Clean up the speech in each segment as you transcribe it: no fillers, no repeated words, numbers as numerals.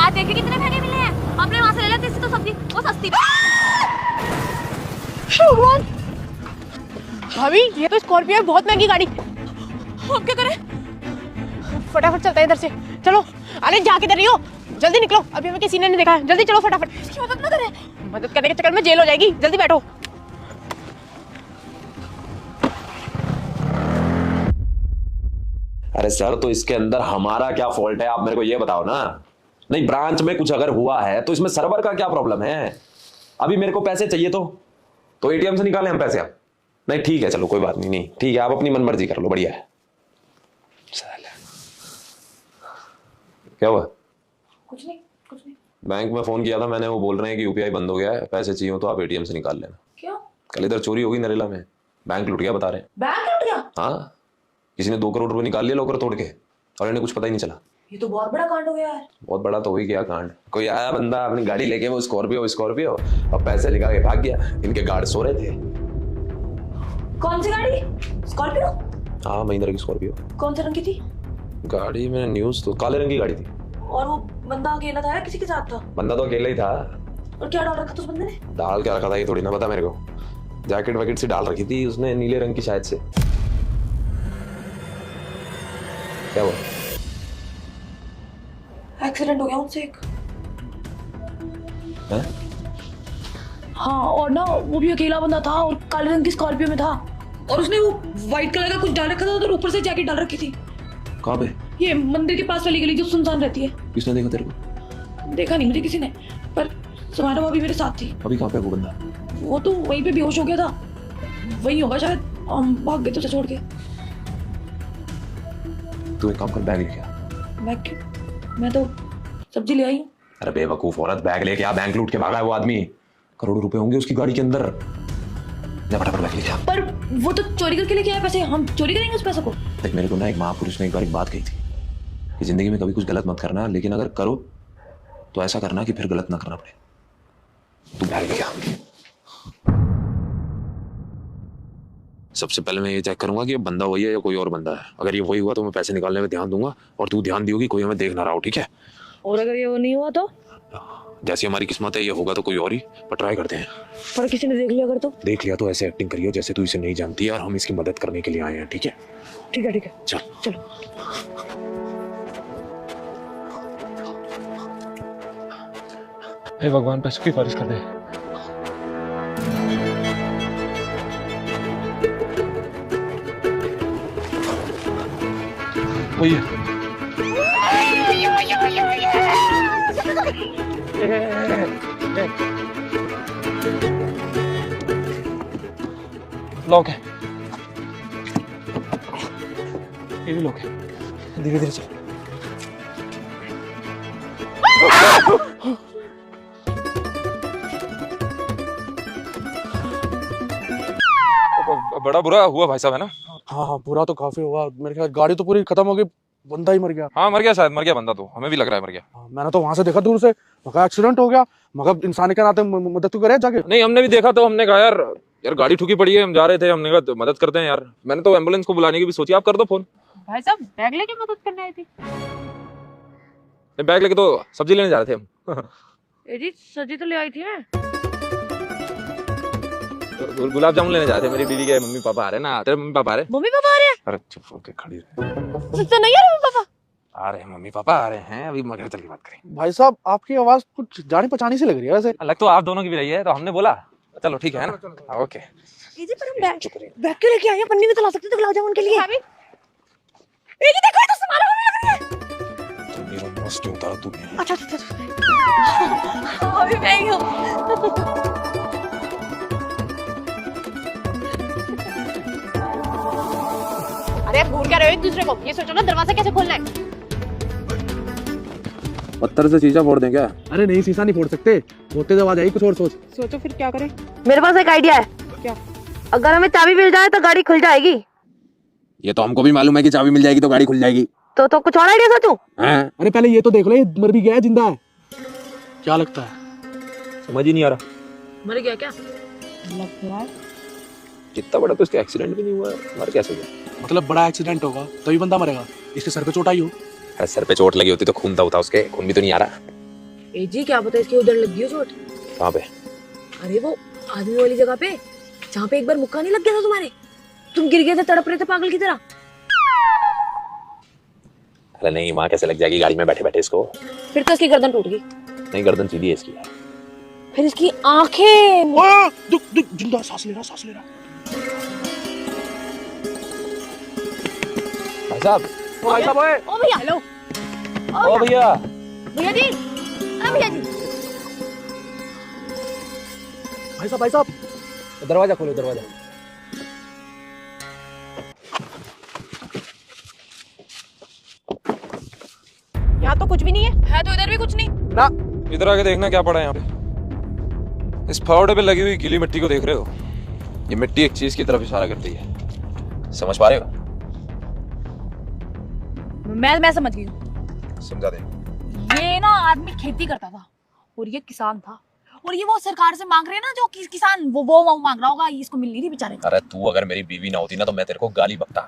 यार देखे कितने महंगे मिले हैं, हमने वहां से ले लेते इससे तो सब्जी वो सस्ती। भगवान भाभी, ये तो स्कॉर्पियो है, बहुत महंगी गाड़ी। अब क्या करें? फटाफट चलते हैं इधर से, चलो। अरे जा किधर रही हो, जल्दी निकलो, अभी हमें किसी ने नहीं देखा है, जल्दी चलो फटाफट। इसकी मदद ना करें। मदद करने के चक्कर में जेल हो जाएगी, जल्दी बैठो। अरे सर, तो इसके अंदर हमारा क्या फॉल्ट है, आप मेरे को ये बताओ ना। नहीं, ब्रांच में कुछ अगर हुआ है तो इसमें सर्वर का क्या प्रॉब्लम है? अभी मेरे को पैसे चाहिए तो एटीएम से निकालें हम पैसे आप? नहीं ठीक है, चलो कोई बात नहीं, ठीक है, आप अपनी मनमर्जी कर लो, बढ़िया है। क्या हुआ? कुछ नहीं। बैंक में फोन किया था मैंने, वो बोल रहे हैं कि यूपीआई बंद हो गया है, पैसे चाहिए हो तो आप एटीएम से निकाल लेना। क्यों? कल इधर चोरी हो गई नरेला में, बैंक लुट गया बता रहे हैं। बैंक लूट गया? हाँ, किसी ने 2 करोड़ रुपए निकाल लिए लॉकर तोड़ के, और इन्हें कुछ पता ही नहीं चला। ये तो बहुत बड़ा कांड हो गया यार। बहुत बड़ा तो हो ही गया कांड। कोई आया बंदा अपनी गाड़ी लेके, वो स्कॉर्पियो और पैसे निकाल के भाग गया। इनके गार्ड सो रहे थे। कौन सी गाड़ी? स्कॉर्पियो? हाँ, महिंद्रा की स्कॉर्पियो। कौन से रंग की थी? गाड़ी में न्यूज तो काले रंग की गाड़ी थी। और वो बंदा अकेला था या किसी के साथ था? बंदा तो अकेला ही था। और क्या डाल रखा था उस बंदे ने? डाल क्या रखा था ये थोड़ी ना पता मेरे को। जैकेट वैकेट से डाल रखी थी उसने, नीले रंग की शायद से। क्या हुआ? एक्सीडेंट हो गया उनसे एक। हैं? हाँ, और ना वो भी अकेला बंदा था और काले रंग की स्कॉर्पियो में था, और उसने वो व्हाइट कलर का कुछ डाल रखा था और ऊपर से जैकेट डाल रखी थी। कहाँ पे? ये मंदिर के पास वाली गली जो सुनसान रहती है। किसने देखा तेरे को? देखा नहीं मुझे किसी ने, पर समारा भाभी मेरे साथ थी। अभी कहाँ पे वो बंदा? वो तो वहीं पे बेहोश हो गया था, वही होगा शायद, हम भाग गए तो उसे छोड़ के। तू एक काम कर, बैग लेके आ। मैं तो सब्जी ले आई हूँ। अरे बेवकूफ औरत, बैग लेके आ, बैंक लूट के भागा है वो आदमी। करोड़ों रुपए होंगे उसकी गाड़ी के अंदर। जा फटाफट बैग लेके आ। पर वो तो चोरी करके लेके आया पैसे, हम चोरी करेंगे उस पैसे को? देख, मेरे को ना एक महापुरुष ने एक बार एक बात कही थी कि जिंदगी में कभी कुछ गलत मत करना, लेकिन अगर करो तो ऐसा करना कि फिर गलत ना करना पड़े। तू बैग लेके आ। सबसे पहले मैं ये चेक करूंगा कि ये बंदा वही है या कोई और बंदा है। अगर ये वही हुआ तो मैं पैसे निकालने में ध्यान दूंगा, और तू ध्यान दियोगी कोई हमें देख ना रहा हो, ठीक है? और अगर ये वो नहीं हुआ तो? जैसी हमारी किस्मत है, ये होगा तो कोई और ही, पर ट्राई करते हैं। पर किसी ने देख लिया अगर तो? देख लिया तो ऐसे एक्टिंग करियो जैसे तू इसे नहीं जानती है और हम इसकी मदद करने के लिए आए हैं, ठीक है? ठीक है चल चलो। हे भगवान, पैसों की बारिश कर दे। वही है। लॉक है, ये भी लॉक है। धीरे धीरे चल। बड़ा बुरा हुआ भाई साहब, है ना? हाँ, बुरा तो काफी हुआ। मेरे ख्याल गाड़ी तो पूरी खत्म हो गई, बंदा ही मर गया। हाँ, मर गया शायद, मर गया बंदा, तो हमें भी लग रहा है मर गया। मैंने तो वहां से देखा दूर से, मगर एक्सीडेंट हो गया। मगर इंसान के नाते मदद तो करे जाके। नहीं, हमने भी देखा तो हमने कहा यार गाड़ी ठुकी पड़ी है, हम जा रहे थे, हमने कहा तो मदद करते हैं यार। मैंने तो एम्बुलेंस को बुलाने की भी सोची, आप कर दो फोन। भाई साहब, बैग लेके मदद करने आई थी? बैग लेके तो सब्जी लेने जा रहे थे हम। जी सब्जी तो ले आई थी मैं। गुलाब जामुन लेने जा रहे थे, मेरी बीवी के मम्मी पापा आ रहे हैं ना। तेरे मम्मी पापा आ रहे हैं? मम्मी पापा आ रहे हैं? अरे चुप होके खड़ी रहे। तो नहीं आ रहे मम्मी पापा? आ रहे हैं, मम्मी पापा आ रहे हैं, अभी मगर चल के बात करें। भाई साहब, आपकी आवाज कुछ जानी पहचानी सी लग रही है वैसे। अलग तो आप दोनों की भी रही है, तो हमने बोला चलो ठीक है ना। ओके, जी पर हम बैग क्यों लेके आए हैं? पन्नी में तो ला सकते थे गुलाब जामुन के लिए। भाभी ये देखो, ये तो समारा होने लग रही है। मेरा मस्त उतार तूने। अच्छा अभी मैं ही हूँ। अरे भूल क्या रहे हो एक दूसरे को? ये सोचो ना दरवाजा कैसे खोलना है। पत्थर से शीशा फोड़ दें क्या? अरे नहीं, शीशा नहीं फोड़ सकते, फोड़ते जब आ जाएगी कुछ और सोचो फिर क्या करें? मेरे पास एक आइडिया है। क्या? अगर हमें चाबी मिल जाए तो गाड़ी खुल जाएगी। ये तो हमको भी मालूम है कि चाबी मिल जाएगी तो गाड़ी खुल जाएगी। तो कुछ और आइडिया सोचूं? अरे पहले ये तो देख लो, ये मर भी गया है जिंदा है? क्या लगता है? समझ ही नहीं आ रहा। मर गया क्या? कितना बड़ा तो इसका एक्सीडेंट भी नहीं हुआ, मर कैसे गया? मतलब बड़ा एक्सीडेंट होगा तभी बंदा मरेगा, इसके सर पे चोट आई हो। अरे सर पे चोट लगी होती तो खून था उसके, खून भी तो नहीं आ रहा। ए जी क्या पता इसकी उधर लग गई हो चोट। कहाँ पे? अरे वो आदमी वाली जगह पे जहाँ पे एक बार मुक्का नहीं लग गया था तुम्हारे, तुम गिर गए थे, तड़प रहे थे पागल की तरह। अरे नहीं, वहां कैसे लग जाएगी गाड़ी में बैठे बैठे इसको। फिर तो इसकी गर्दन टूट गई। नहीं, गर्दन सीधी है इसकी। फिर इसकी आंखें। जिंदा सांस ले रहा, सांस ले रहा। भाई साहब, भाई साहब, ओए ओ भैया, हेलो ओ भैया, भैया जी, अरे भैया जी, भाई साहब, दरवाजा खोलो, दरवाजा। यहाँ तो कुछ भी नहीं है तो इधर भी कुछ नहीं। ना इधर आके देखना क्या पड़ा है यहाँ पे। इस फावड़े पे लगी हुई गीली मिट्टी को देख रहे हो? ये मिट्टी एक चीज की तरफ इशारा करती है, समझ पा रहे हो? मैं समझ गई हूँ। समझा दे। ये ना आदमी खेती करता था और ये किसान था, और ये वो सरकार से मांग रहे हैं ना जो किसान वो मांग रहा होगा, इसको मिल नहीं रही बेचारे को। अरे तू अगर मेरी बीवी ना होती ना तो मैं तेरे को गाली बकता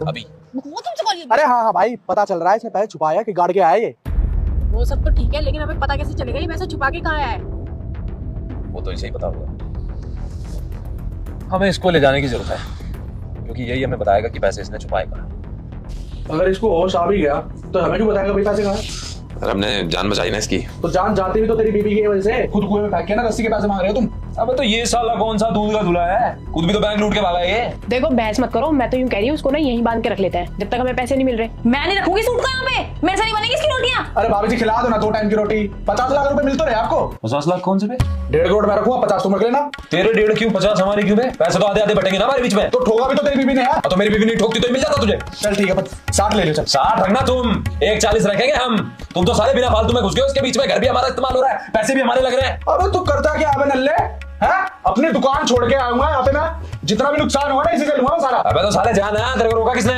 अभी। वो तुमसे बोलिए। अरे हाँ भाई, पता चल रहा है इसने पैसे छुपाया कि गाड़ के आया ये। वो सब तो ठीक है, लेकिन हमें पता कैसे चलेगा ये पैसा छुपा के कहाँ आया है? वो तो इसे ही पता होगा। हमें इसको ले जाने की जरूरत है, क्योंकि यही हमें बताएगा कि पैसे इसने छुपाए कहाँ। अगर इसको होश आ भी गया तो हमें क्यों बताएगा भाई पैसे कहाँ है? अरे हमने जान बचाई ना इसकी। तो जान जाती भी तो तेरी बीबी की वजह से। खुद कुएं में फेंक के ना रस्सी के पैसे मांग रहे हो तुम। अबे तो ये साला कौन सा दूध का धुला है, खुद भी तो बैंक लूट के भागा है ये। देखो बहस मत करो, मैं तो यूं कह रही हूँ उसको ना यहीं बांध के रख लेते हैं जब तक हमें पैसे नहीं मिल रहे। मैं नहीं रखूंगी सूट को यहाँ पे, मेरे से नहीं बनेगी इसकी रोटियां। अरे भाभी जी खिला दो ना 2 टाइम की रोटी। 50 लाख रुपए मिल तो रहे आपको। 50 लाख कौन से पे? 1.5 करोड़ मैं रखूंगा, 50 तुम रख लेना। तेरे 1.5 क्यों, 50 हमारे क्यों? पैसे तो आधे आधे बटेंगे ना हमारे बीच में। तो ठोका भी तो तेरी बीबी ने है। तो मेरी बीवी नहीं ठोकती तो मिल जाता तुझे। चल ठीक है, 60 ले लो। चल 60 रखना तुम, 140 रखेंगे हम। तुम तो सारे बिना फालतू में घुस गए उसके बीच में। घर भी हमारा इस्तेमाल हो रहा है, पैसे भी हमारे लग रहे हैं। अबे तू करता क्या है नल्ले? हैं? अपनी दुकान छोड़ के आऊंगा यहाँ पे मैं, जितना भी नुकसान हुआ ना इसी से लूंगा सारा। अबे तो साले जाना है, तेरे को रोका किसने?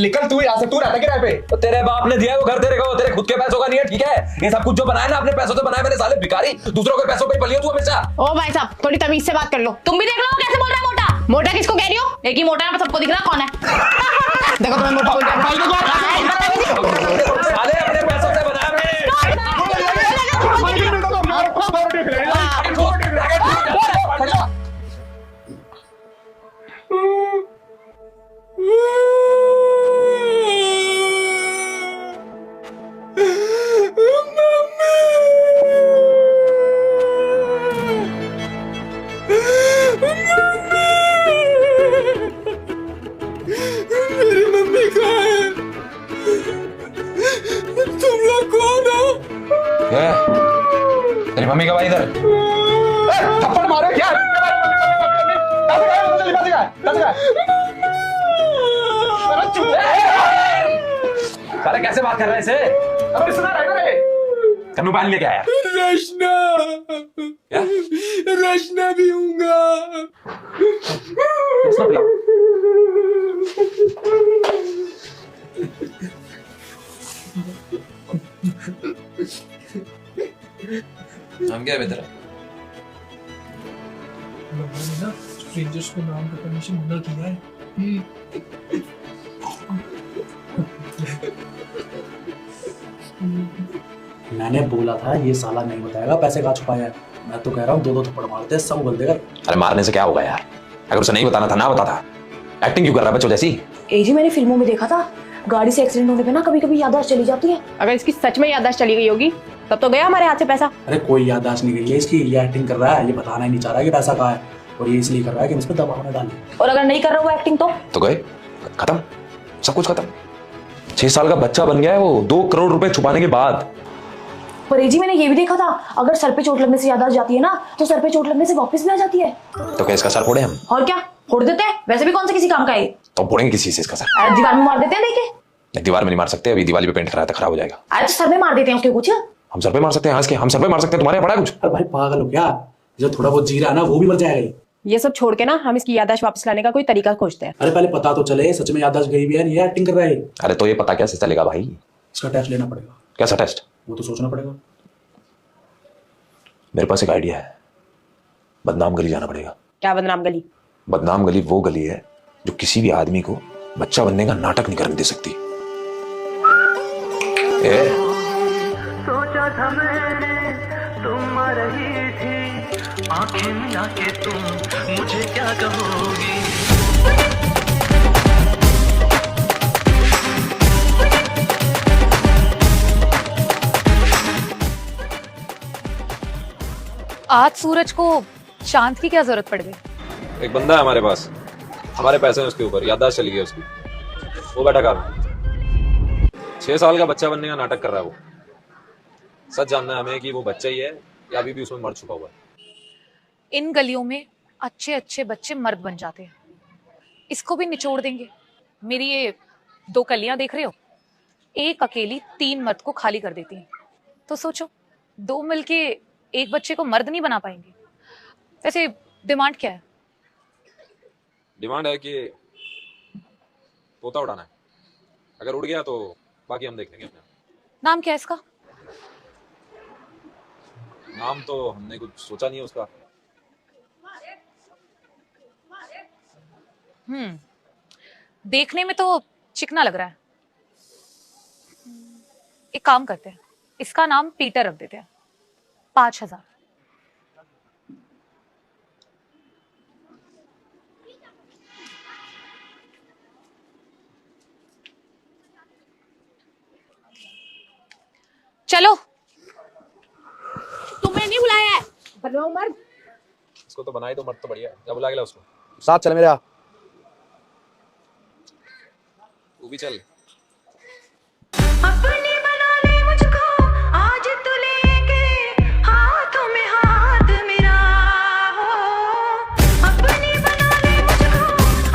निकल तू यहाँ से, तू रहता किराए पे। तो तेरे बाप ने दिया है वो घर तेरे को, तेरे खुद के पैसों का नहीं है, ठीक है? ये सब कुछ जो बनाया ना अपने पैसों से बनाया मैंने, साले भिखारी, दूसरों के पैसों पे पली हो तू हमेशा। ओ भाई साहब थोड़ी तमीज से बात कर लो। तुम भी देख लो कैसे बोल रहा है मोटा। मोटा किसको कह रही हो? एक ही मोटा है, सबको दिख रहा कौन है। देखो तुम्हें मोटा बोल रहा है। साले अपने पैसों से बनाया मैंने। मेरी मम्मी कहाँ है? तुम लोग कौन हो? क्या? तेरी मम्मी कब आई इधर? थप्पड़ मारे क्या? साले कैसे बात कर रहा है इसे? अबे सुना रहा है कन्नू पानी लेके आया। रचना, क्या? रचना भी हूँगा। रचना पिलाओ। नाम क्या है तेरा? स्ट्रेंजर्स को नाम का परमिशन मना किया है। मैंने बोला था ये साला नहीं बताएगा पैसे कहाँ छुपाया है। मैं तो कह रहा हूँ 2-2 थप्पड़ मारते हैं सब बोल देगा। अरे मारने से क्या होगा यार, अगर उसे नहीं बताना था ना बताता। एक्टिंग क्यों कर रहा है बच्चों जैसी? ए जी मैंने फिल्मों में देखा था, गाड़ी से एक्सीडेंट होने पे ना कभी कभी याददाश्त चली जाती है। अगर इसकी सच में याददाश्त चली गई होगी तब तो गया हमारे हाथ से पैसा। अरे कोई याददाश्त नहीं गई है इसकी, ये एक्टिंग कर रहा है, ये बताना ही नहीं चाह रहा है कि पैसा कहाँ है, और ये इसलिए कर रहा है कि हम इस पे दबाव में डालें। और अगर नहीं कर रहा वो एक्टिंग तो गए, खत्म, सब कुछ खत्म। 6 साल का बच्चा बन गया है वो 2 करोड़ रुपए छुपाने के बाद। पर ए जी मैंने ये भी देखा था, अगर सर पे चोट लगने से याददाश्त जाती है ना तो सर पे चोट लगने से वापस भी आ जाती है। तो क्या इसका सर फोड़े हम? और क्या फोड़ देते हैं, वैसे भी कौन से किसी काम का है। तो फोड़ेंगे किसी से इसका सर? अरे दीवार में मार देते हैं देखे। नहीं, दीवार में नहीं मार सकते, अभी दीवार पे पेंट कराया था, खराब हो जाएगा। अरे तो सर में मार देते हैं उसके कुछ। हम सर पे मार सकते हैं, हंस के हम सर पे मार सकते हैं, तुम्हारे यहाँ पड़ा है कुछ? अरे भाई पागल हो क्या, जो थोड़ा बहुत जी रहा है ना वो भी मर जाएगा ये सब छोड़ के ना हम इसकी याददाश्त वापस लाने का कोई तरीका खोजते हैं। अरे पहले पता तो चले सच में याददाश्त गई भी है, ये एक्टिंग कर रहा है। अरे तो ये पता कैसे चलेगा भाई? इसका टेस्ट लेना पड़ेगा। कैसा टेस्ट? वो तो सोचना पड़ेगा। मेरे पास एक आइडिया है, बदनाम गली जाना पड़ेगा। क्या बदनाम गली? बदनाम गली वो गली है जो किसी भी आदमी को बच्चा बनने का नाटक नहीं करने दे सकती। था मैंने तुम आ रही थी, आंखें मिला के तुम मुझे क्या कहोगी। आज सूरज को चांद की क्या जरूरत पड़ गई? एक बंदा है हमारे पास, हमारे पैसे हैं उसके ऊपर, याददाश्त चली गई उसकी। वो बैठा कार में 6 साल का बच्चा बनने का नाटक कर रहा है वो। सच जानना है हमें कि वो बच्चा ही है या अभी भी उसमें मर चुका हुआ है। इन गलियों में अच्छे अच्छे बच्चे मर्द बन जाते हैं, इसको भी निचोड़ देंगे। मेरी ये 2 कलियां देख रहे हो, एक अकेली 3 मर्द को खाली कर देती है। तो सोचो 2 मिलके एक बच्चे को मर्द नहीं बना पाएंगे। वैसे डिमांड क्या है? डिमांड है कि तोता उड़ाना है, अगर उड़ गया तो बाकी हम देख लेंगे अपने। नाम क्या है इसका? नाम तो हमने कुछ सोचा नहीं है उसका। देखने में तो चिकना लग रहा है। एक काम करते हैं, इसका नाम पीटर रख देते हैं। 5000। चलो, तुम्हें नहीं बुलाया है, बनवाओ मर्द। इसको तो बनाई तो मर्द तो बढ़िया है, क्या बुला के ला उसको। साथ चल मेरा। तू भी चल। अपनी बना ले मुझको आज तू लेके हाथों में हाथ मेरा हो, अपनी बना ले मुझको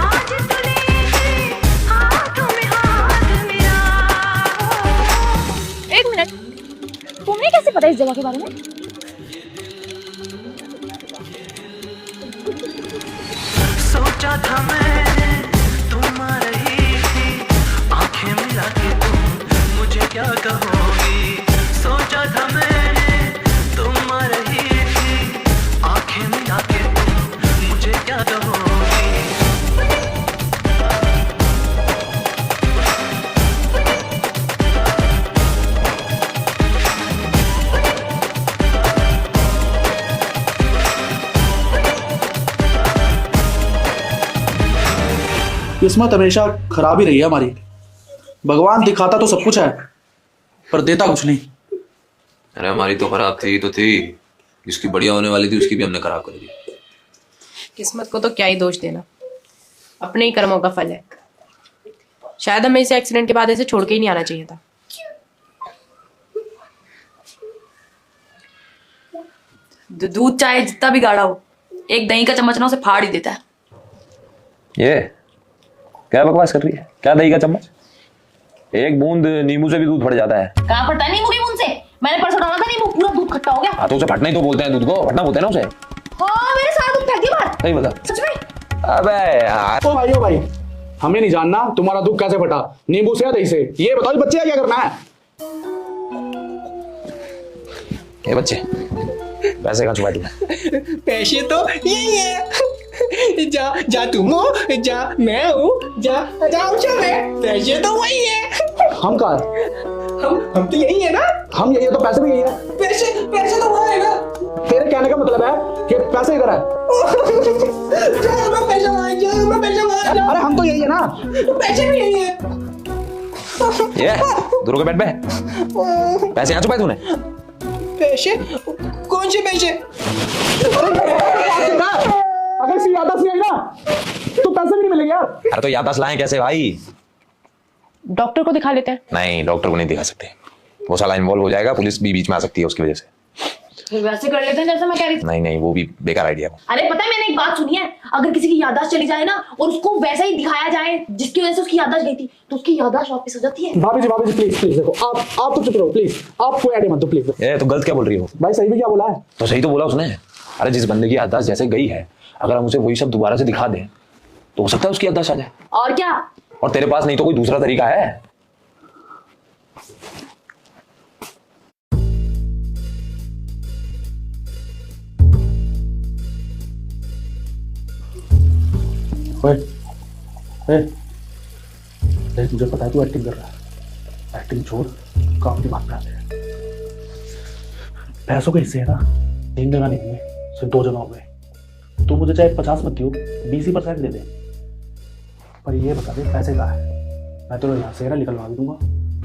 आज तू लेके हाथों में हाथ मेरा हो। 1 मिनट, तुम्हें कैसे पता इस जगह के बारे में? सोचा था मैंने तुम आ रही थी, आंखें मिला के तुम मुझे क्या कहोगी। सोचा था मैंने तुम आ रही थी, आंखें मिला के तुम मुझे क्या कहोगी। किस्मत हमेशा खराब ही रही है हमारी। भगवान दिखाता तो सब कुछ है पर देता कुछ नहीं। अरे हमारी तो खराब थी, जिसकी बढ़िया होने वाली थी उसकी भी हमने खराब कर दी। किस्मत को तो क्या ही दोष देना, अपने ही कर्मों का फल है। शायद हमें इस एक्सीडेंट के बाद ऐसे छोड़ के ही नहीं आना चाहिए था। दूध चाहे जितना भी गाढ़ा हो, एक दही का चम्मच ना उसे फाड़ ही देता है। ये क्या बकवास कर रही है? क्या दही का चम्मच? एक बूंद नींबू से भी दूध फट जाता है। कहाँ फटता है नींबू की बूंद से? मैंने परसों डाला था नींबू, पूरा दूध खट्टा हो गया। हाँ तो उसे फटना ही तो बोलते हैं, दूध को फटना बोलते हैं ना उसे। हाँ मेरे साथ दूध फेंक दी बार। सही बता। सच में? अबे यार। ओ भाई हमें नहीं जानना तुम्हारा दूध कैसे फटा, नींबू से या दही से। ये बताओ बच्चे क्या करना है? ये बच्चे पैसे कहाँ छुपा दिए? पैसे तो यही है। जा तुम हो, जा मैं हूँ, जा पैसे तो वही है। हम कहाँ? हम तो यही है ना। हम यही है तो पैसे भी यही है। पैसे तो वो है ना। तेरे कहने का मतलब है कि पैसे इधर है। अरे हम तो यही है ना। पैसे भी यही है। ये दूर के बैठ बे। पैसे कहाँ छुपाए तूने? पैसे? कौन से पैसे? अगर इसकी याददाश्त नहीं आई ना तो पैसे भी नहीं मिलेंगे यार। अरे तो याददाश्त लाएं कैसे भाई? डॉक्टर को दिखा लेते हैं। नहीं, डॉक्टर को नहीं दिखा सकते, वो साला इन्वॉल्व हो जाएगा, पुलिस भी बीच में आ सकती है उसकी वजह से। फिर वैसे कर लेते हैं जैसे मैं कह रही थी। नहीं, वो भी बेकार आइडिया है। अरे पता है मैंने एक बात सुनी है, अगर किसी की याददाश्त चली जाए ना और उसको वैसा ही दिखाया जाए जिसकी वजह से उसकी याददाश्त गई थी, तो उसकी याददाश्त वापस हो जाती है। भाभी जी प्लीज देखो, आप तो चुप रहो प्लीज। आप कोई आइडिया मत दो प्लीज। ये तो गलत क्या बोल रही हो भाई? सही भी क्या बोला है? तो सही तो बोला उसने। अरे जिस बंदे की याददाश्त जैसे गई है, अगर हम उसे वही सब दोबारा से दिखा दें तो हो सकता है उसकी याददाश्त आ जाए। और क्या? और तेरे पास नहीं तो कोई दूसरा तरीका है? तुझे पता है तू एक्टिंग कर रहा है। एक्टिंग छोड़, काम की बात करते हैं। पैसों के हिस्से है ना, 3 जगह नहीं हुए, सिर्फ 2 जगह हो गए। तू मुझे चाहे 50 मत दियो, 20% दे दे, पर ये बता दे पैसे कहाँ है। मैं तो यहाँ से ना निकलवा भी दूंगा,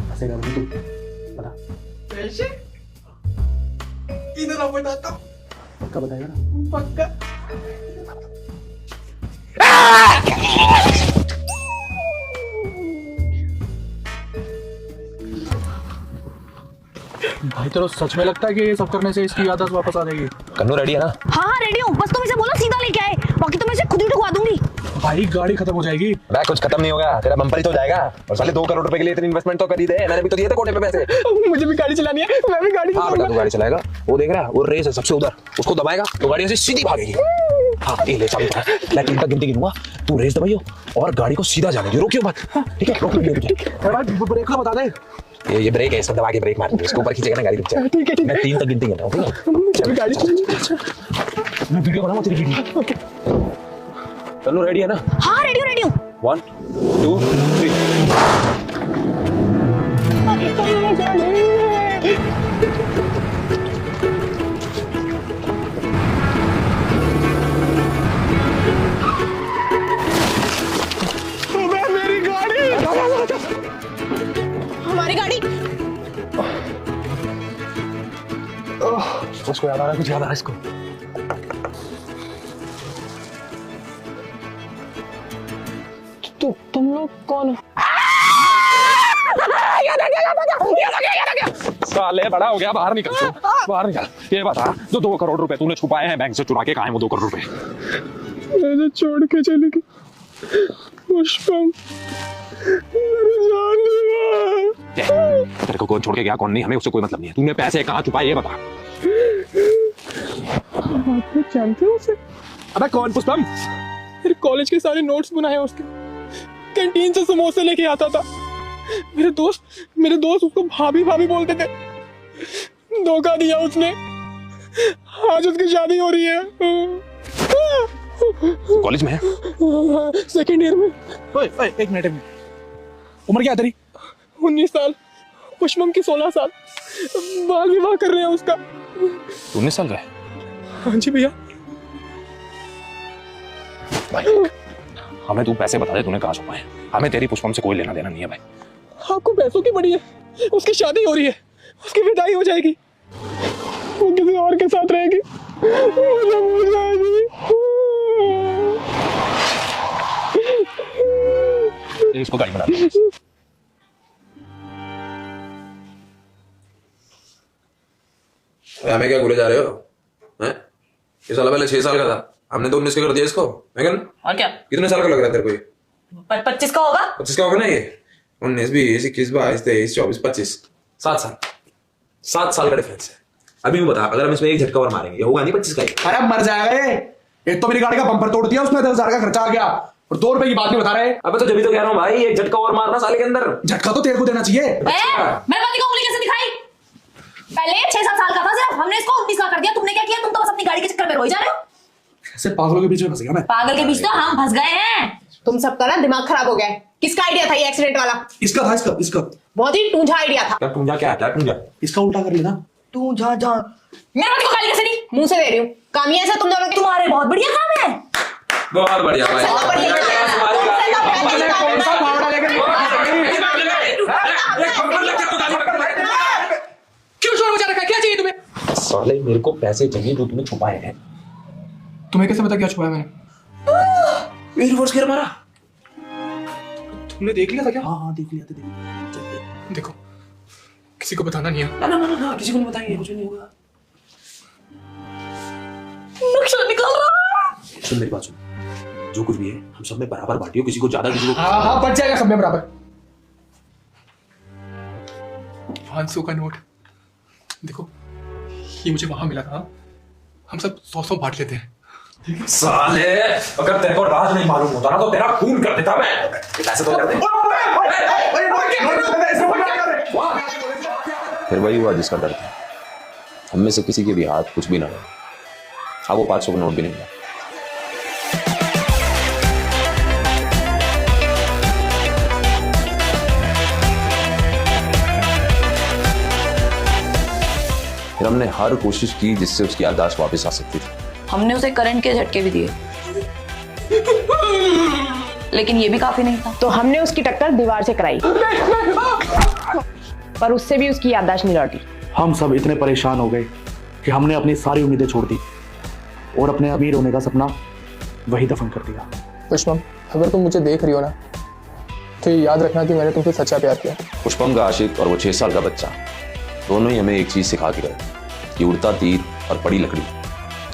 पैसे का भी तू बता। पैसे इधर आओ, बताता हूँ। पक्का बताएगा ना? पक्का। भाई तेरे सच में लगता है कि ये सब करने से इसकी याददाश्त वापस आ जाएगी? कन्नू रेडी है ना? हाँ रेडी हूँ, बस तुम इसे बोलो सीधा लेके आए, बाकी तो मैं इसे खुद ही ढुकवा दूंगी। भाई गाड़ी खत्म हो जाएगी। मैं कुछ खत्म नहीं होगा, तेरा बम्पर ही तो जाएगा। और साले 2 करोड़ रुपए के लिए इतनी इन्वेस्टमेंट तो कर ही दे, मैंने भी तो दिए थे कोटे पे पैसे। मुझे भी गाड़ी चलानी है, मैं भी गाड़ी हाँ बेटा, तू गाड़ी चलाएगा। वो देख रहा है, वो रेस है सबसे उधर, उसको दबाएगा तो गाड़ी ऐसे सीधी भागेगी। हाँ ये ले चाबी पकड़, मैं 3 तक गिनती गिनूंगा, तू रेस दबाइयो और गाड़ी को सीधा जाने दो, रोकियो मत। ठीक है, रोक लियो तुझे। ब्रेक का बता दे। ये ब्रेक है, इसको दबा के ब्रेक मार, इसको ऊपर खींचेगा ना गाड़ी रुक जाएगी। ठीक है। मैं 3 तक गिनती गिनता हूँ, ठीक है? मुझे भी गाड़ी चलानी है। मैं वीडियो बनाऊँ तेरी वीडियो। कन्नू रेडी है ना? हाँ रेडी हूँ। 1 2 3। मेरी गाड़ी, हमारी गाड़ी। उसको याद आ रहा है, कुछ याद आ रहा है इसको। तुम लोग कौन हो? साले बड़ा हो गया, बाहर निकल तू, बाहर निकल। ये बता, जो 2 करोड़ रुपए तूने छुपाए हैं बैंक से चुरा के, कहाँ हैं वो 2 करोड़ रुपए? मुझे छोड़ के चली गई पुष्पम, मेरी जान दीवार। तेरे को कौन छोड़ के गया कौन नहीं, हमें उससे कोई मतलब नहीं है। तूने पैसे कहाँ छुपाए ये बता। आप लोग जानते हो उसे? अबे कौन पुष्पम? मेरे कॉलेज के सारे नोट्स बनाए उसके, कैंटीन से समोसे लेके आता था। मेरे दोस्त उसको भाभी भाभी बोलते थे। धोखा दिया उसने, आज उसकी शादी हो रही है। कॉलेज में है? सेकेंड ईयर में। ओए ओए, एक मिनट में। उम्र क्या है तेरी? 19 साल, पुष्पम की 16 साल। बाल विवाह कर रहे हैं उसका। 19 साल का है? हाँ जी भैया। भाई हमें तू पैसे बता दे, तूने कहाँ छुपाए हैं। हमें तेरी पुष्पम से कोई लेना देना नहीं है भाई। आपको पैसों की पड़ी है, उसकी शादी हो रही है, उसकी विदाई हो जाएगी, वो किसी और के साथ रहेगी। मुझे भूल जाएगी। इसको गाड़ी बना दे। हमें क्या घूरे जा रहे हो? हैं? ये साला पहले 6 साल का था, हमने तो 19 का कर दिया इसको। और क्या? कितने साल का लग रहा है तेरे को ये? 25 का होगा। 25 का होगा ना ये? 19 20 21 22 23 24 25 7 साल का डिफरेंस है। अभी मैं बता, अगर हम इसमें एक झटका और मारेंगे, ये होगा नहीं 25 का ही। अरे मर जाएगा ये। एक तो मेरी गाड़ी का बम्पर तोड़ दिया उसने, 10,000 का खर्चा आ गया, और 2 रुपए की बात नहीं बता रहे। अबे तो जब तो कह रहा हूँ भाई, एक झटका और मारना साले के अंदर। झटका तो तेरे को देना चाहिए। मैं पति को उंगली कैसे दिखाई? पहले 6-7 साल का था सिर्फ, हमने इसको 19 का कर दिया। तुमने क्या किया? तुम तो बस अपनी गाड़ी के चक्कर में रोई जा रहे हो। ऐसे पागलों के बीच में फंस गया मैं। पागल के बीच तो हम फंस गए हैं। तुम सबका ना दिमाग खराब हो गया है। किसका आइडिया था ये एक्सीडेंट वाला? इसका था, इसका बहुत ही टूंझा आइडिया था। क्या टूंझा? इसका उल्टा कर लेना। तू जा जा। मेरे पति को गाली कैसे दी? मुंह से दे रही हूँ। काम ही ऐसा तुम दोनों के। तुम्हारे बहुत बढ़िया काम है। बहुत बढ़िया भाई। सबसे बढ़िया काम है। कौन सा फावड़ा लेकर क्यों शोर मचा रखा है? क्या चाहिए तुम्हें? साले मेरे को पैसे चाहिए जो तूने छुपाए हैं। तुम्हें कैसे पता क्या छुपाया मैंने? ये रिवर्स गियर मारा। तुमने देख लिया था क्या? हाँ देख लिया था। देखो, किसी को बताना नहीं है। ना, किसी को नहीं बताएंगे, कुछ नहीं होगा। नुकसान निकल रहा है। सुन मेरी बात सुन, जो कुछ भी है हम सब में बराबर बांटियो, किसी को ज्यादा किसी को। हाँ बच जाएगा सब में बराबर। 500 का नोट देखो, ये मुझे वहां मिला था। हम सब 100 बांट लेते हैं। साले अगर तेरे को राज नहीं मालूम होता ना तो तेरा खून कर देता मैं। ऐसे तो कर दे। फिर वही हुआ जिसका डर था। हम में से किसी के भी हाथ कुछ भी ना रहे। अब वो 500 का नोट भी नहीं मिला। फिर हमने हर कोशिश की जिससे उसकी याददाश्त वापस आ सकती थी। हमने उसे करंट के झटके भी दिए, लेकिन ये भी काफी नहीं था। तो हमने उसकी टक्कर दीवार से कराई, पर उससे भी उसकी याददाश्त नहीं लौटी। हम सब इतने परेशान हो गए कि हमने अपनी सारी उम्मीदें छोड़ दी और अपने अमीर होने का सपना वही दफन कर दिया। पुष्पम, अगर तुम मुझे देख रही हो ना, तो ये याद रखना कि मैंने तुमसे सच्चा प्यार किया। पुष्पम का आशिक और वो 6 साल का बच्चा दोनों ही हमें एक चीज सिखा के गए कि उड़ता तीर और पड़ी लकड़ी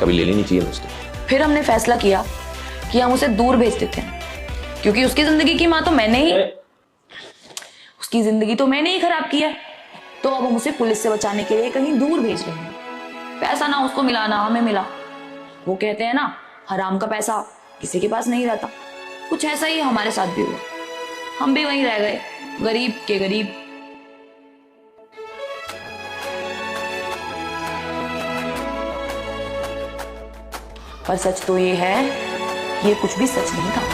कभी ले लेनी चाहिए दोस्तों। फिर हमने फैसला किया कि हम उसे दूर भेज देते हैं, क्योंकि उसकी जिंदगी की माँ तो मैंने ही उसकी जिंदगी तो मैंने ही खराब किया है। तो अब हम उसे पुलिस से बचाने के लिए कहीं दूर भेज रहे हैं। पैसा ना उसको मिला ना हमें मिला। वो कहते हैं ना, हराम का पैसा किसी के पास नहीं रहता। कुछ ऐसा ही हमारे साथ भी हुआ। हम भी वहीं रह गए, गरीब के गरीब। पर सच तो ये है, ये कुछ भी सच नहीं था।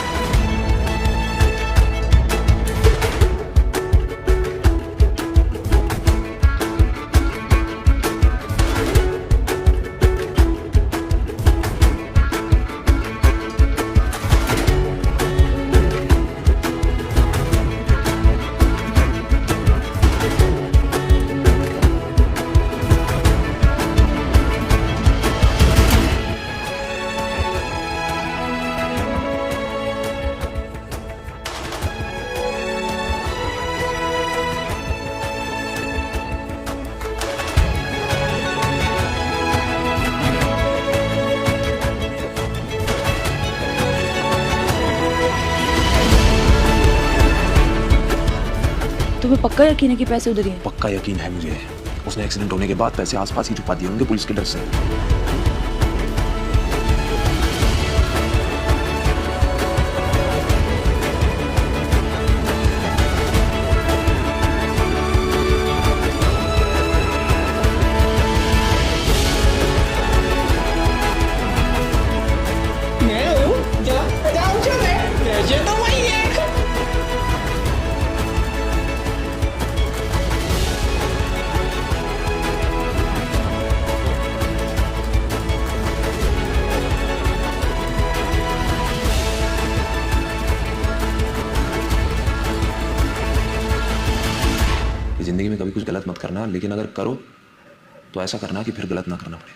तुम्हें पक्का यकीन है कि पैसे उधर ही हैं? पक्का यकीन है मुझे। उसने एक्सीडेंट होने के बाद पैसे आसपास ही छुपा दिए होंगे पुलिस के डर से। जिंदगी में कभी कुछ गलत मत करना, लेकिन अगर करो तो ऐसा करना कि फिर गलत ना करना पड़े।